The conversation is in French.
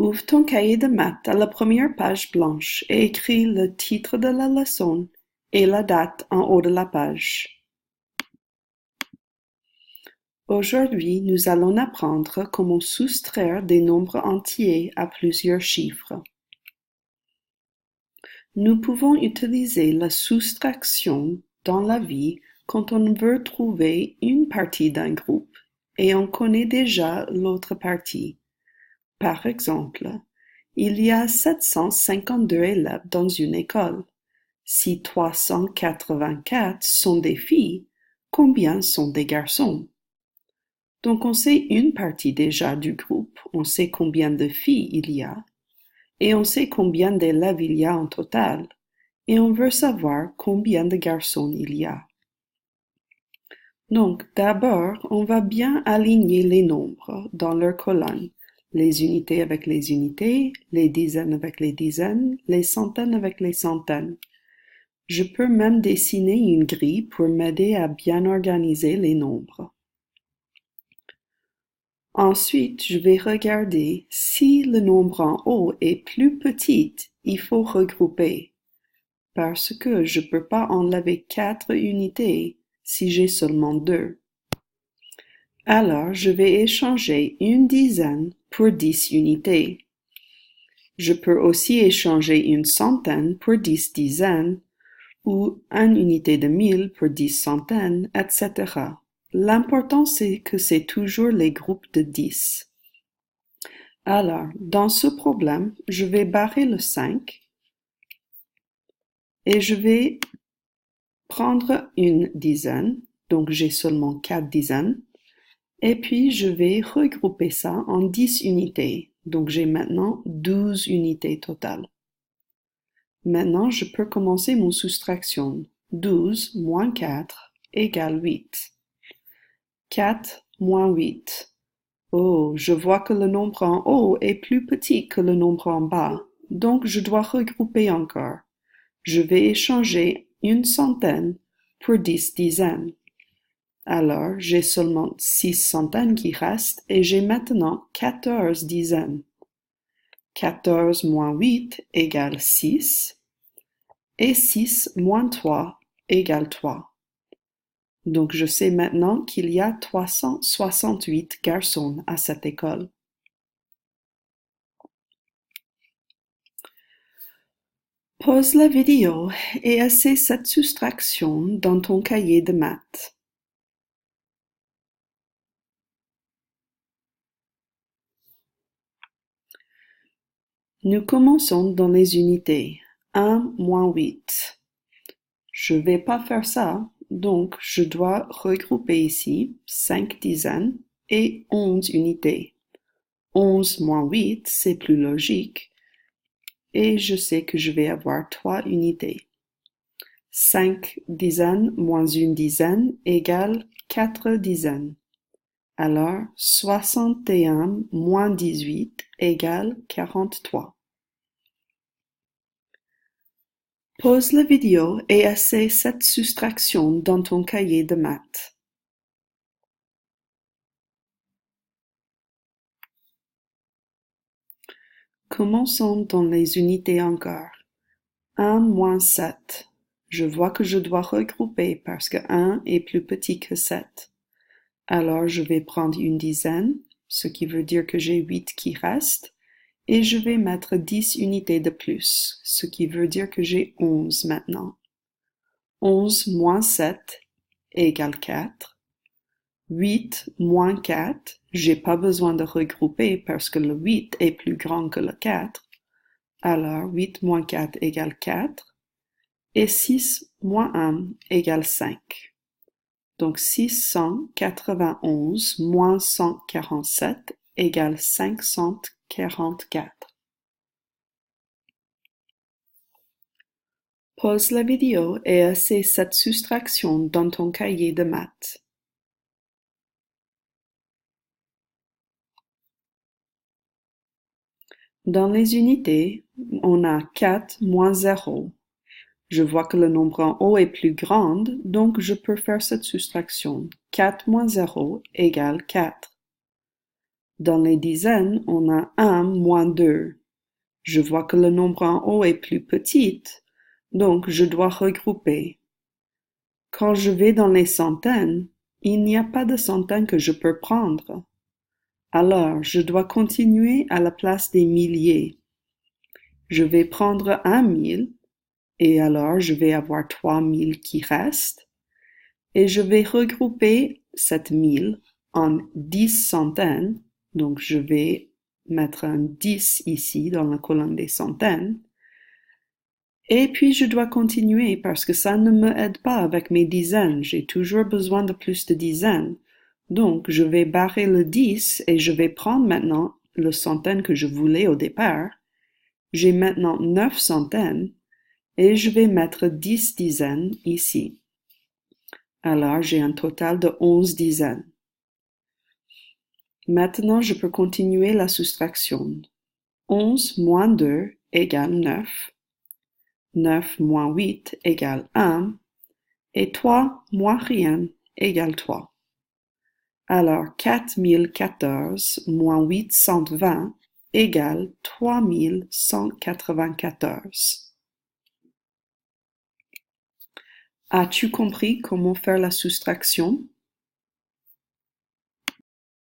Ouvre ton cahier de maths à la première page blanche et écris le titre de la leçon et la date en haut de la page. Aujourd'hui, nous allons apprendre comment soustraire des nombres entiers à plusieurs chiffres. Nous pouvons utiliser la soustraction dans la vie quand on veut trouver une partie d'un groupe et on connaît déjà l'autre partie. Par exemple, il y a 752 élèves dans une école. Si 384 sont des filles, combien sont des garçons? Donc on sait une partie déjà du groupe, on sait combien de filles il y a, et on sait combien d'élèves il y a en total, et on veut savoir combien de garçons il y a. Donc d'abord, on va bien aligner les nombres dans leur colonne. Les unités avec les unités, les dizaines avec les dizaines, les centaines avec les centaines. Je peux même dessiner une grille pour m'aider à bien organiser les nombres. Ensuite, je vais regarder si le nombre en haut est plus petit, il faut regrouper. Parce que je ne peux pas enlever 4 unités si j'ai seulement 2. Alors, je vais échanger une dizaine pour 10 unités. Je peux aussi échanger une centaine pour 10 dizaines ou une unité de 1000 pour 10 centaines, etc. L'important, c'est que c'est toujours les groupes de 10. Alors, dans ce problème, je vais barrer le 5 et je vais prendre une dizaine, donc j'ai seulement 4 dizaines, et puis je vais regrouper ça en 10 unités, donc j'ai maintenant 12 unités totales. Maintenant, je peux commencer mon soustraction. 12 moins 4 égale 8. 4 moins 8. Oh, je vois que le nombre en haut est plus petit que le nombre en bas, donc je dois regrouper encore. Je vais échanger une centaine pour 10 dizaines. Alors, j'ai seulement 6 centaines qui restent et j'ai maintenant 14 dizaines. 14 moins 8 égale 6 et 6 moins 3 égale 3. Donc je sais maintenant qu'il y a 368 garçons à cette école. Pause la vidéo et essaie cette soustraction dans ton cahier de maths. Nous commençons dans les unités. 1 moins 8. Je ne vais pas faire ça, donc je dois regrouper ici 5 dizaines et 11 unités. 11 moins 8, c'est plus logique, et je sais que je vais avoir 3 unités. 5 dizaines moins une dizaine égale 4 dizaines. Alors, 61 moins 18 égale 43. Pause la vidéo et essaie cette soustraction dans ton cahier de maths. Commençons dans les unités encore. 1 moins 7. Je vois que je dois regrouper parce que 1 est plus petit que 7. Alors je vais prendre une dizaine, ce qui veut dire que j'ai 8 qui restent, et je vais mettre 10 unités de plus, ce qui veut dire que j'ai 11 maintenant. 11 moins 7 égale 4. 8 moins 4, j'ai pas besoin de regrouper parce que le 8 est plus grand que le 4. Alors 8 moins 4 égale 4. Et 6 moins 1 égale 5. Donc 691 moins 147 égale 544. Pause la vidéo et essaie cette soustraction dans ton cahier de maths. Dans les unités, on a 4 moins 0. Je vois que le nombre en haut est plus grand, donc je peux faire cette soustraction. 4 moins 0 égale 4. Dans les dizaines, on a 1 moins 2. Je vois que le nombre en haut est plus petit, donc je dois regrouper. Quand je vais dans les centaines, il n'y a pas de centaines que je peux prendre. Alors, je dois continuer à la place des milliers. Je vais prendre 1000, et alors je vais avoir 3000 qui restent, et je vais regrouper 7000 en 10 centaines, donc je vais mettre un 10 ici dans la colonne des centaines, et puis je dois continuer parce que ça ne me aide pas avec mes dizaines, j'ai toujours besoin de plus de dizaines. Donc je vais barrer le 10 et je vais prendre maintenant le centaine que je voulais au départ. J'ai maintenant 9 centaines et je vais mettre 10 dizaines ici. Alors j'ai un total de 11 dizaines. Maintenant je peux continuer la soustraction. 11 moins 2 égale 9. 9 moins 8 égale 1. Et 3 moins rien égale 3. Alors 4014 moins 820 égale 3194. As-tu compris comment faire la soustraction?